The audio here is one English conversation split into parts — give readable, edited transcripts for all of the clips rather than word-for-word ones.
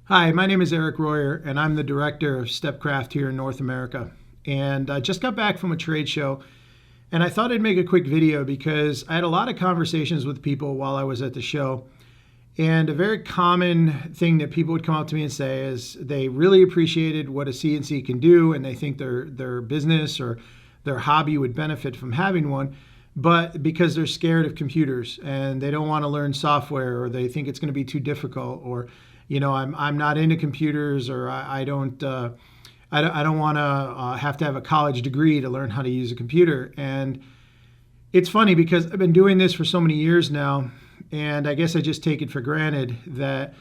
Hi, my name is Eric Royer, and I'm the director of Stepcraft here in North America. And I just got back from a trade show, and I thought I'd make a quick video because I had a lot of conversations with people while I was at the show. And a very common thing that people would come up to me and say is they really appreciated what a CNC can do, and they think their business or their hobby would benefit from having one, but because they're scared of computers and they don't want to learn software, or they think it's going to be too difficult, or I'm not into computers, or I don't want to have a college degree to learn how to use a computer. And it's funny because I've been doing this for so many years now, and I guess I just take it for granted that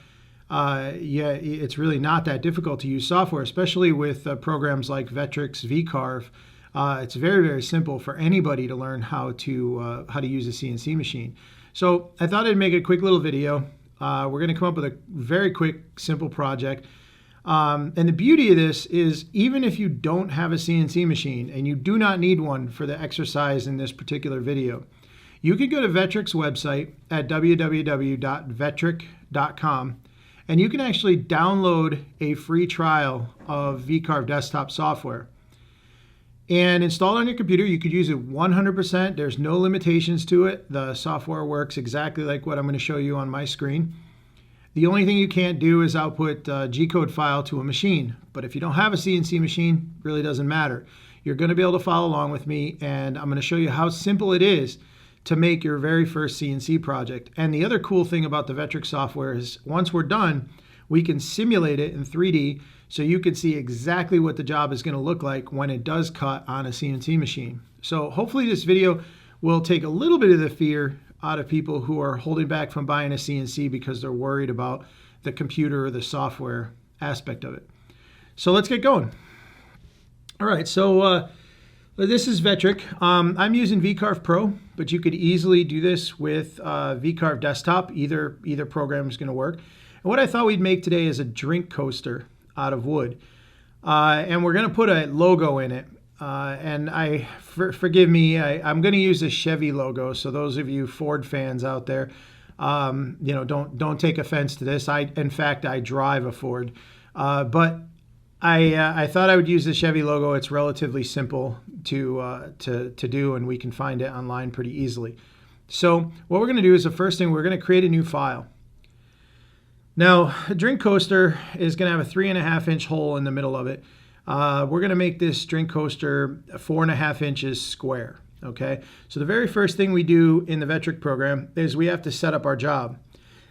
it's really not that difficult to use software, especially with programs like Vectrix, VCarve. It's very, very simple for anybody to learn how to use a CNC machine. So I thought I'd make a quick little video. We're going to come up with a very quick, simple project. And the beauty of this is, even if you don't have a CNC machine, and you do not need one for the exercise in this particular video, you could go to Vectrix website at www.vectric.com, and you can actually download a free trial of VCarve desktop software and install it on your computer. You could use it 100%. There's no limitations to it. The software works exactly like what I'm going to show you on my screen. The only thing you can't do is output a G-code file to a machine. But if you don't have a CNC machine, it really doesn't matter. You're going to be able to follow along with me, and I'm going to show you how simple it is to make your very first CNC project. And the other cool thing about the Vectrix software is, once we're done, we can simulate it in 3D, so you can see exactly what the job is going to look like when it does cut on a CNC machine. So hopefully this video will take a little bit of the fear out of people who are holding back from buying a CNC because they're worried about the computer or the software aspect of it. So let's get going. All right, so this is Vectric. I'm using VCarve Pro, but you could easily do this with VCarve Desktop. Either program is going to work. And what I thought we'd make today is a drink coaster out of wood. And we're going to put a logo in it. And forgive me, I'm going to use the Chevy logo. So those of you Ford fans out there, don't take offense to this. In fact, I drive a Ford. But I thought I would use the Chevy logo. It's relatively simple to do, and we can find it online pretty easily. So what we're going to do is, the first thing, we're going to create a new file. Now, a drink coaster is going to have a 3.5-inch hole in the middle of it. We're going to make this drink coaster 4.5 inches square. Okay, so the very first thing we do in the Vectric program is we have to set up our job.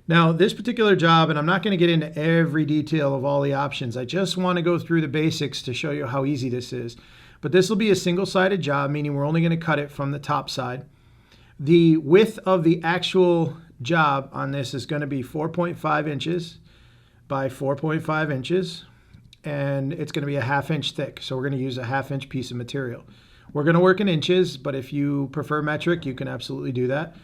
Now, this particular job, and I'm not going to get into every detail of all the options, I just want to go through the basics to show you how easy this is. But this will be a single-sided job, meaning we're only going to cut it from the top side. The width of the actual job on this is going to be 4.5 inches by 4.5 inches, and it's going to be a 1/2 inch thick. So we're going to use a 1/2 inch piece of material. We're going to work in inches, but if you prefer metric, you can absolutely do that.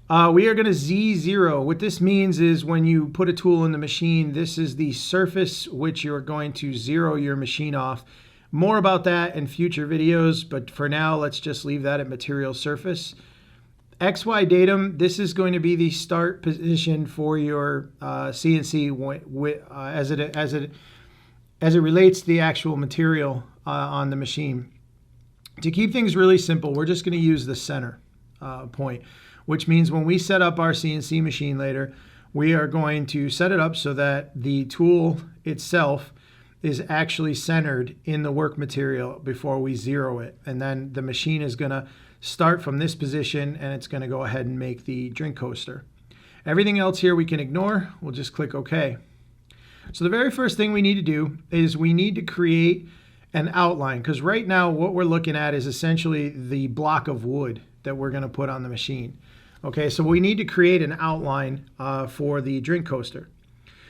We are going to Z0. What this means is, when you put a tool in the machine, this is the surface which you're going to zero your machine off. More about that in future videos, but for now, let's just leave that at material surface. XY datum, this is going to be the start position for your CNC as it relates to the actual material on the machine. To keep things really simple, we're just going to use the center point, which means when we set up our CNC machine later, we are going to set it up so that the tool itself is actually centered in the work material before we zero it. And then the machine is going to start from this position, and it's going to go ahead and make the drink coaster. Everything else here we can ignore. We'll just click OK. So the very first thing we need to do is we need to create an outline, because right now what we're looking at is essentially the block of wood that we're going to put on the machine. Okay, so we need to create an outline for the drink coaster.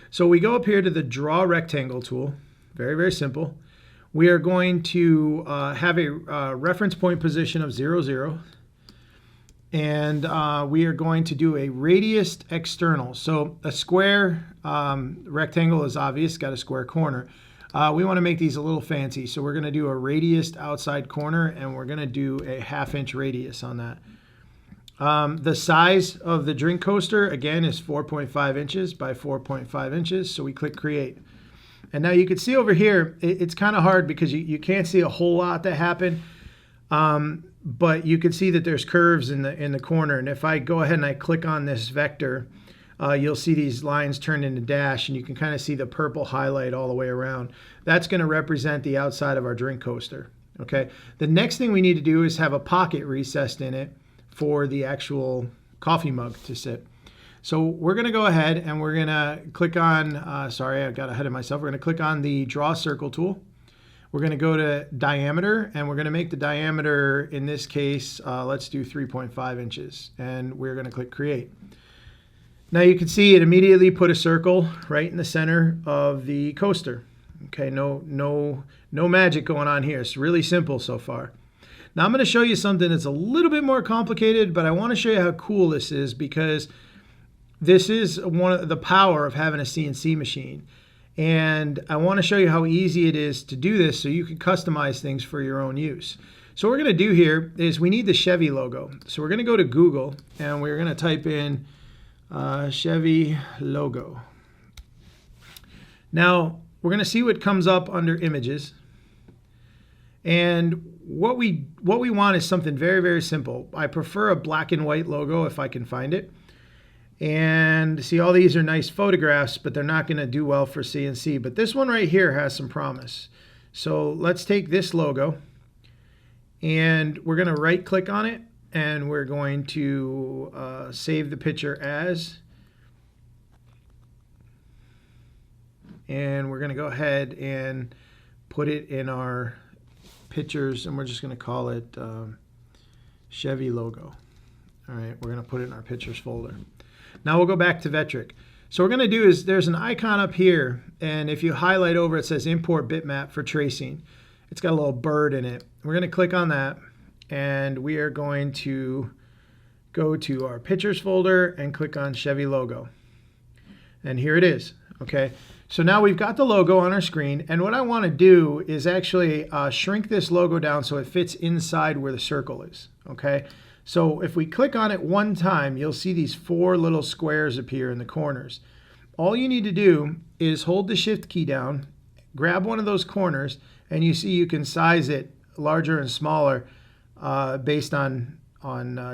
So we go up here to the Draw Rectangle tool. Very, very simple. We are going to have a reference point position of 0, 0. And we are going to do a radius external. So a square rectangle is obvious, got a square corner. We want to make these a little fancy. So we're going to do a radius outside corner, and we're going to do a 1/2 inch radius on that. The size of the drink coaster, again, is 4.5 inches by 4.5 inches. So we click create. And now you can see over here, it's kind of hard because you can't see a whole lot that happened. But you can see that there's curves in the corner. And if I go ahead and I click on this vector, you'll see these lines turn into dash, and you can kind of see the purple highlight all the way around. That's going to represent the outside of our drink coaster. Okay. The next thing we need to do is have a pocket recessed in it for the actual coffee mug to sit. So we're going to go ahead and we're going to click on, sorry, I got ahead of myself. We're going to click on the draw circle tool. We're going to go to diameter, and we're going to make the diameter, in this case, let's do 3.5 inches, and we're going to click create. Now you can see it immediately put a circle right in the center of the coaster. Okay, no magic going on here. It's really simple so far. Now I'm going to show you something that's a little bit more complicated, but I want to show you how cool this is, because this is one of the power of having a CNC machine. And I want to show you how easy it is to do this so you can customize things for your own use. So what we're going to do here is we need the Chevy logo. So we're going to go to Google and we're going to type in Chevy logo. Now we're going to see what comes up under images. And what we want is something very, very simple. I prefer a black and white logo if I can find it. And see, all these are nice photographs, but they're not going to do well for CNC. But this one right here has some promise. So let's take this logo and we're going to right click on it, and we're going to save the picture as. And we're going to go ahead and put it in our pictures, and we're just going to call it Chevy logo. All right, we're going to put it in our pictures folder. Now we'll go back to Vectric. So what we're going to do is there's an icon up here, and if you highlight over, it says import bitmap for tracing. It's got a little bird in it. We're going to click on that, and we are going to go to our pictures folder and click on Chevy logo. And here it is. Okay. So now we've got the logo on our screen, and what I want to do is actually shrink this logo down so it fits inside where the circle is. Okay. So if we click on it one time, you'll see these 4 little squares appear in the corners. All you need to do is hold the shift key down, grab one of those corners, and you see you can size it larger and smaller based on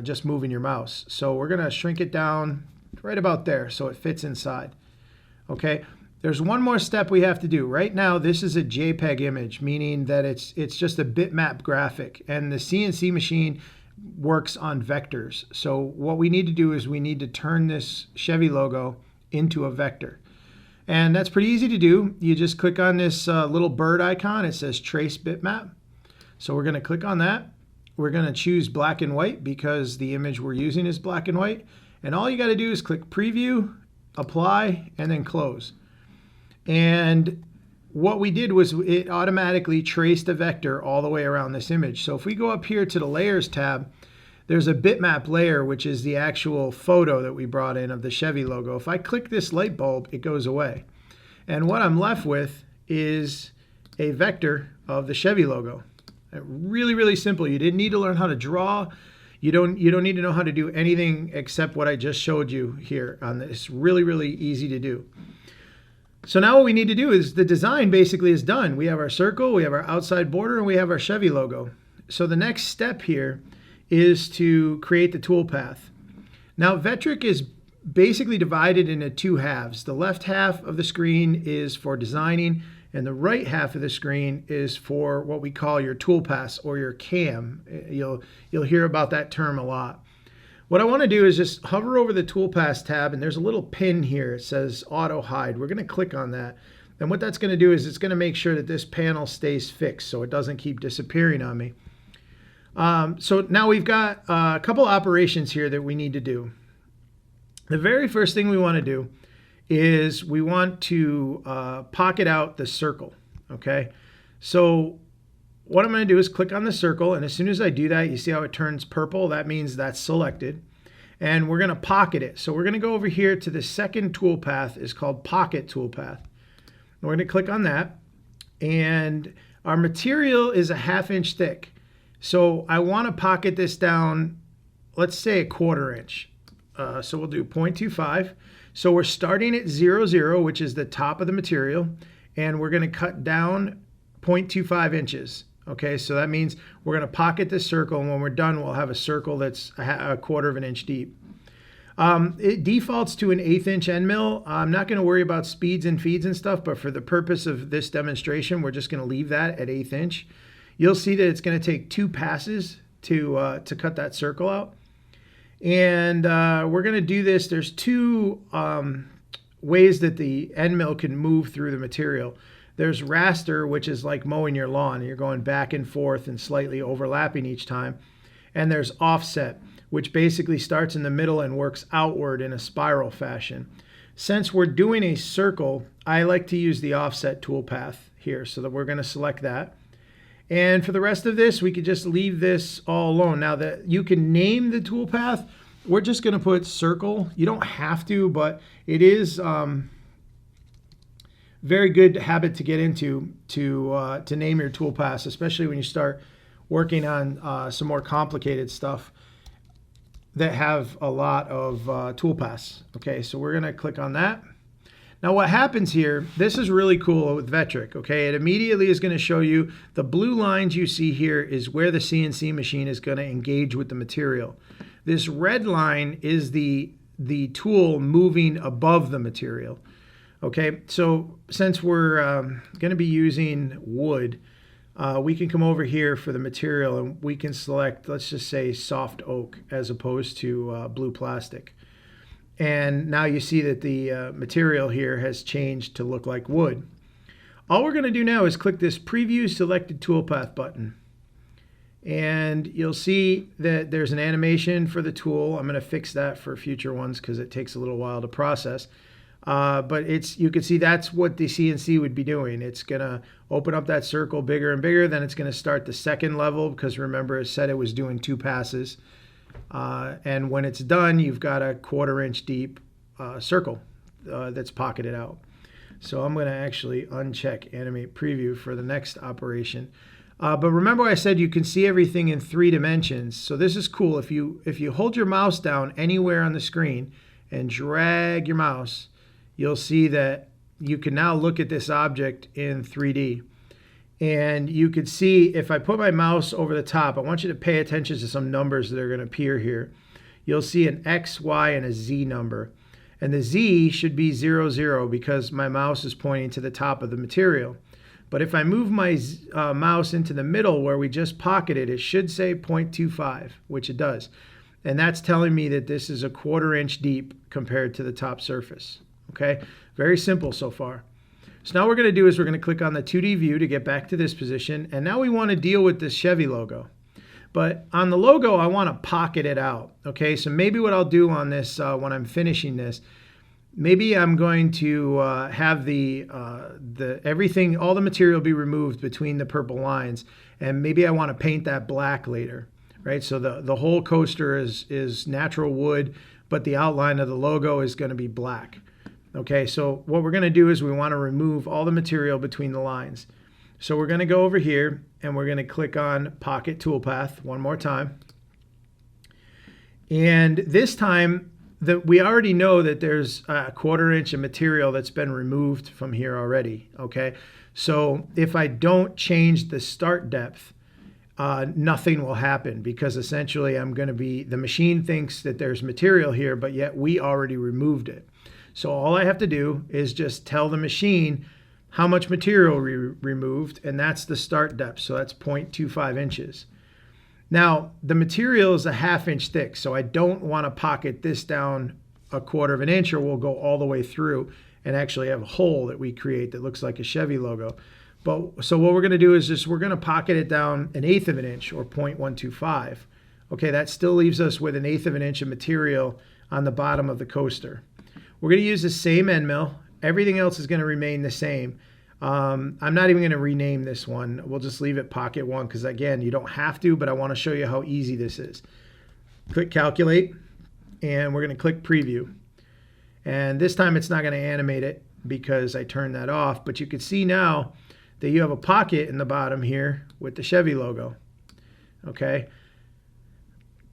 just moving your mouse. So we're going to shrink it down right about there so it fits inside. Okay. There's one more step we have to do. Right now, this is a JPEG image, meaning that it's just a bitmap graphic, and the CNC machine works on vectors. So what we need to do is we need to turn this Chevy logo into a vector. And that's pretty easy to do. You just click on this little bird icon. It says trace bitmap. So we're going to click on that. We're going to choose black and white because the image we're using is black and white. And all you got to do is click preview, apply, and then close. And what we did was it automatically traced a vector all the way around this image. So if we go up here to the layers tab, there's a bitmap layer, which is the actual photo that we brought in of the Chevy logo. If I click this light bulb, it goes away. And what I'm left with is a vector of the Chevy logo. Really, really simple. You didn't need to learn how to draw. You don't need to know how to do anything except what I just showed you here on this. Really, really easy to do. So now what we need to do is the design basically is done. We have our circle, we have our outside border, and we have our Chevy logo. So the next step here is to create the toolpath. Now Vectric is basically divided into 2 halves. The left half of the screen is for designing, and the right half of the screen is for what we call your toolpaths or your CAM. You'll hear about that term a lot. What I want to do is just hover over the Toolpath tab, and there's a little pin here. It says Auto Hide. We're going to click on that. And what that's going to do is it's going to make sure that this panel stays fixed so it doesn't keep disappearing on me. So now we've got a couple operations here that we need to do. The very first thing we want to do is we want to pocket out the circle. Okay, so what I'm going to do is click on the circle, and as soon as I do that, you see how it turns purple? That means that's selected. And we're going to pocket it. So we're going to go over here to the second toolpath. It's called Pocket Toolpath. We're going to click on that. And our material is a 1/2 inch thick. So I want to pocket this down let's say 1/4 inch. So we'll do 0.25. So we're starting at 0, 0, which is the top of the material, and we're going to cut down 0.25 inches. Okay, so that means we're going to pocket this circle, and when we're done, we'll have a circle that's a 1/4 inch deep. It defaults to an 1/8 inch end mill. I'm not going to worry about speeds and feeds and stuff, but for the purpose of this demonstration, we're just going to leave that at 1/8 inch. You'll see that it's going to take 2 passes to cut that circle out. And we're going to do this. There's 2 ways that the end mill can move through the material. There's raster, which is like mowing your lawn. You're going back and forth and slightly overlapping each time. And there's offset, which basically starts in the middle and works outward in a spiral fashion. Since we're doing a circle, I like to use the offset toolpath here, so that we're going to select that. And for the rest of this, we could just leave this all alone. Now that you can name the toolpath, we're just going to put circle. You don't have to, but it is very good habit to get into to name your toolpaths, especially when you start working on some more complicated stuff that have a lot of toolpaths. Okay, so we're going to click on that. Now what happens here, this is really cool with Vectric, okay? It immediately is going to show you the blue lines you see here is where the CNC machine is going to engage with the material. This red line is the tool moving above the material. Okay, so since we're going to be using wood, we can come over here for the material and we can select, let's just say soft oak as opposed to blue plastic. And now you see that the material here has changed to look like wood. All we're going to do now is click this Preview Selected Toolpath button. And you'll see that there's an animation for the tool. I'm going to fix that for future ones because it takes a little while to process. But you can see that's what the CNC would be doing. It's going to open up that circle bigger and bigger. Then it's going to start the second level because remember it said it was doing 2 passes. And when it's done, you've got a 1/4 inch deep circle that's pocketed out. So I'm going to actually uncheck Animate Preview for the next operation. But remember I said you can see everything in 3 dimensions. So this is cool. If you hold your mouse down anywhere on the screen and drag your mouse, you'll see that you can now look at this object in 3D. And you could see if I put my mouse over the top, I want you to pay attention to some numbers that are going to appear here. You'll see an X, Y, and a Z number. And the Z should be 0, 0 because my mouse is pointing to the top of the material. But if I move my mouse into the middle where we just pocketed, it should say 0.25, which it does. And that's telling me that this is a 1/4 inch deep compared to the top surface. Okay, very simple so far. So now what we're going to do is we're going to click on the 2D view to get back to this position. And now we want to deal with this Chevy logo. But on the logo, I want to pocket it out. Okay, so maybe what I'll do on this when I'm finishing this, maybe I'm going to have everything, all the material be removed between the purple lines. And maybe I want to paint that black later, right? So the whole coaster is natural wood, but the outline of the logo is going to be black. Okay, so what we're going to do is we want to remove all the material between the lines. So we're going to go over here and we're going to click on Pocket Toolpath one more time. And this time, we already know that there's a 1/4 inch of material that's been removed from here already. Okay, so if I don't change the start depth, nothing will happen because essentially the machine thinks that there's material here, but yet we already removed it. So all I have to do is just tell the machine how much material we removed, and that's the start depth. So that's 0.25 inches. Now, the material is a 1/2 inch thick, so I don't want to pocket this down a 1/4 inch or we'll go all the way through and actually have a hole that we create that looks like a Chevy logo. So what we're going to do is we're going to pocket it down 1/8 inch or 0.125. Okay, that still leaves us with 1/8 inch of material on the bottom of the coaster. We're going to use the same end mill. Everything else is going to remain the same. I'm not even going to rename this one. We'll just leave it Pocket 1 because, again, you don't have to, but I want to show you how easy this is. Click Calculate, and we're going to click Preview. And this time it's not going to animate it because I turned that off, but you can see now that you have a pocket in the bottom here with the Chevy logo. Okay.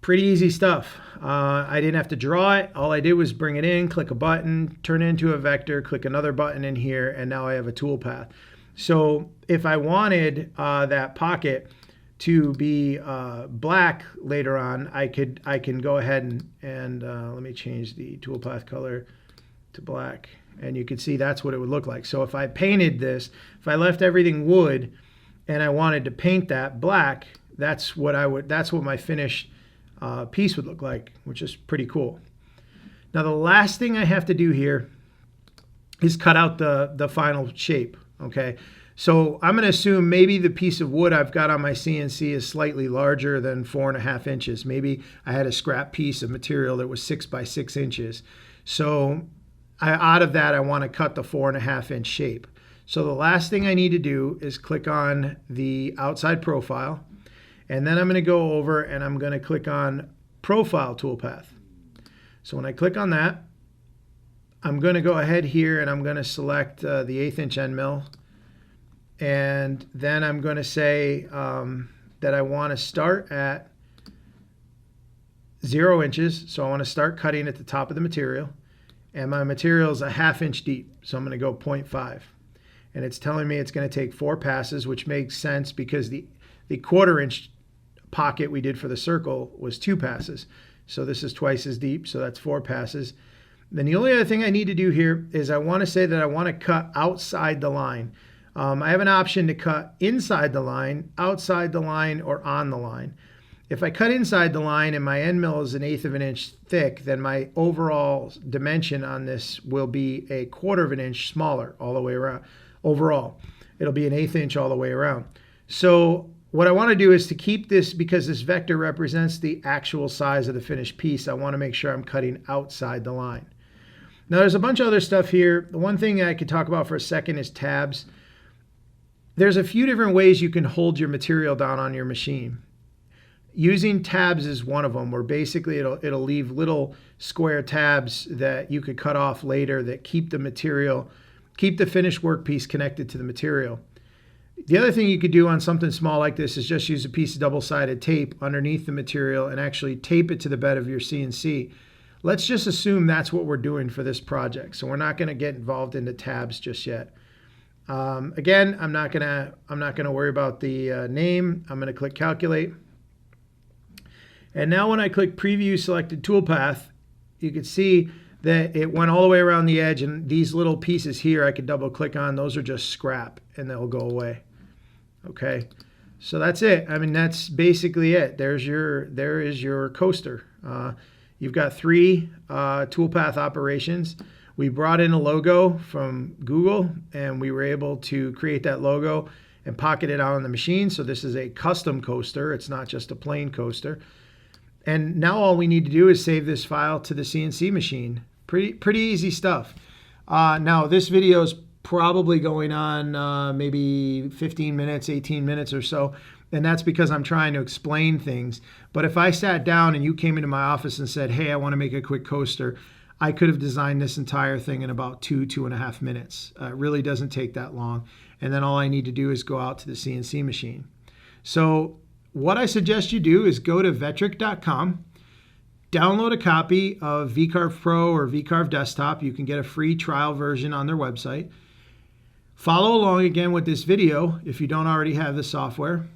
pretty easy stuff. I didn't have to draw it. All I did was bring it in, click a button, turn it into a vector, click another button in here, and now I have a toolpath. So if I wanted that pocket to be black later on, I can go ahead and let me change the toolpath color to black, and you can see that's what it would look like. So if I painted this, if I left everything wood and I wanted to paint that black, that's what my finished piece would look like, which is pretty cool. Now the last thing I have to do here is cut out the final shape. Okay, so I'm going to assume maybe the piece of wood I've got on my CNC is slightly larger than 4.5 inches. Maybe I had a scrap piece of material that was 6 by 6 inches. So out of that, I want to cut the 4.5 inch shape. So the last thing I need to do is click on the outside profile, and then I'm going to go over and I'm going to click on Profile Toolpath. So when I click on that, I'm going to go ahead here and I'm going to select the 1/8 inch end mill, and then I'm going to say that I want to start at 0 inches. So I want to start cutting at the top of the material, and my material is a 1/2 inch deep, so I'm going to go 0.5, and it's telling me it's going to take 4 passes, which makes sense because the 1/4 inch pocket we did for the circle was 2 passes. So this is twice as deep, so that's 4 passes. Then the only other thing I need to do here is I want to say that I want to cut outside the line. I have an option to cut inside the line, outside the line, or on the line. If I cut inside the line and my end mill is 1/8 of an inch thick, then my overall dimension on this will be a 1/4 of an inch smaller all the way around. Overall, it'll be 1/8 inch all the way around. So what I want to do is to keep this, because this vector represents the actual size of the finished piece, I want to make sure I'm cutting outside the line. Now there's a bunch of other stuff here. The one thing I could talk about for a second is tabs. There's a few different ways you can hold your material down on your machine. Using tabs is one of them, where basically it'll leave little square tabs that you could cut off later that keep the material, keep the finished workpiece connected to the material. The other thing you could do on something small like this is just use a piece of double-sided tape underneath the material and actually tape it to the bed of your CNC. Let's just assume that's what we're doing for this project. So we're not going to get involved into tabs just yet. Again, I'm not gonna worry about the name. I'm gonna click calculate. And now when I click preview selected toolpath, you can see that it went all the way around the edge, and these little pieces here I could double click on. Those are just scrap and they'll go away. Okay, so that's it. I mean, that's basically it. There is your coaster. You've got 3 toolpath operations. We brought in a logo from Google, and we were able to create that logo and pocket it out on the machine. So this is a custom coaster. It's not just a plain coaster. And now all we need to do is save this file to the CNC machine. Pretty easy stuff. Now this video is probably going on maybe 15 minutes, 18 minutes or so. And that's because I'm trying to explain things. But if I sat down and you came into my office and said, hey, I want to make a quick coaster, I could have designed this entire thing in about 2.5 minutes. It really doesn't take that long. And then all I need to do is go out to the CNC machine. So what I suggest you do is go to Vectric.com, download a copy of VCarve Pro or VCarve Desktop. You can get a free trial version on their website. Follow along again with this video if you don't already have the software,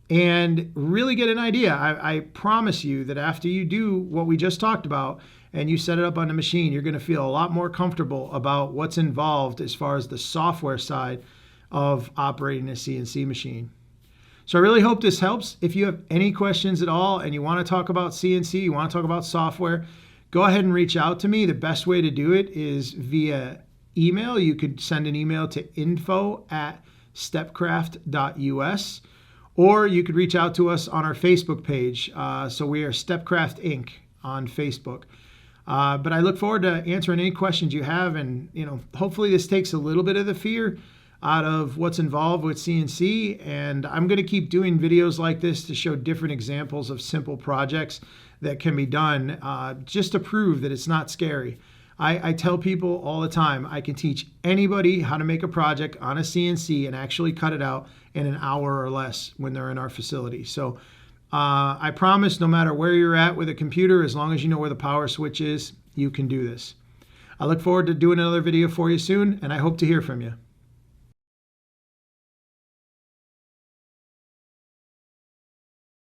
and really get an idea. I promise you that after you do what we just talked about and you set it up on the machine, you're going to feel a lot more comfortable about what's involved as far as the software side of operating a CNC machine. So I really hope this helps. If you have any questions at all and you want to talk about CNC, you want to talk about software, go ahead and reach out to me. The best way to do it is via email. You could send an email to info@stepcraft.us, or you could reach out to us on our Facebook page. So we are Stepcraft Inc. on Facebook. But I look forward to answering any questions you have, and hopefully this takes a little bit of the fear out of what's involved with CNC. And I'm going to keep doing videos like this to show different examples of simple projects that can be done, just to prove that it's not scary. I tell people all the time, I can teach anybody how to make a project on a CNC and actually cut it out in an hour or less when they're in our facility. So I promise no matter where you're at with a computer, as long as you know where the power switch is, you can do this. I look forward to doing another video for you soon, and I hope to hear from you.